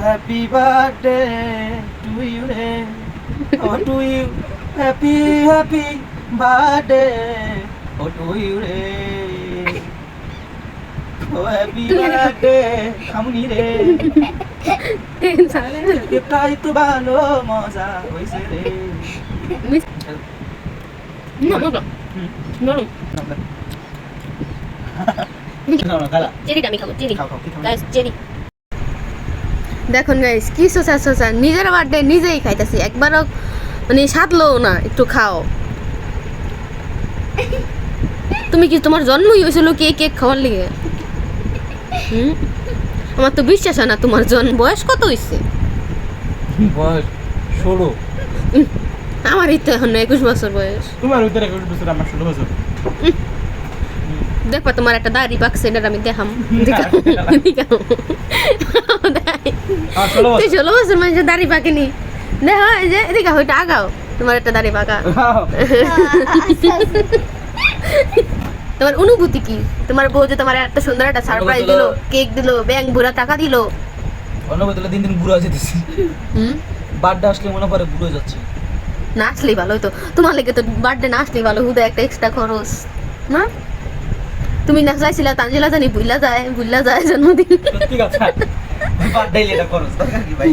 Happy birthday to you রে, ও to you, happy happy birthday ও টু ইউ রে, ও হ্যাপি বার্থডে খামুনি রে, এটাই তো ভালো মজা হইছে রে। দেখুন গাইস কি সোসা সোসা নিজের বার্থডে নিজেই খাইতেছি, একবারও মানে সাধলো না একটু খাও। তুমি কি তোমার জন্মই হয়েছিল কেক কেক খাওয়ার লিগে? আমার তো বিশ্বাস হয় না তোমার জন্ম। বয়স কত হয়েছে? বয়স 16। আমারই তো এখন 21 বছর বয়স। তোমার ভিতরে 21 বছর, আমার 16 বছর। দেখবা তোমার একটা দাড়ি পাকছে, এটা আমি দেখাম। তুই 16 বছর মানুষের দাড়ি পাকেনি, দেখো এই যে এদিকে ওইটা আগাও, তোমার একটা দাড়ি পাকা। তোমার অনুভূতি কি? তোমার বউ যে তোমার এত সুন্দর একটা সারপ্রাইজ দিলো, কেক দিলো, ব্যাংক ভরা টাকা দিলো। অনুভূতি হলো দিন দিন বুড়ো হয়ে যেতেছি। বার্থডে আসলে মনে পড়ে বুড়ো হয়ে যাচ্ছে। না আসলেই ভালো হতো তোমার লেগে, তো বার্থডে না আসলেই ভালো, হুদা একটা এক্সট্রা খরচ না। তুমি না চাইছিলা তানজিলা জানি ভুলা যায় জন্মদিন। সত্যি কথা, বার্থডে এটা খরচ দরকার কি ভাই?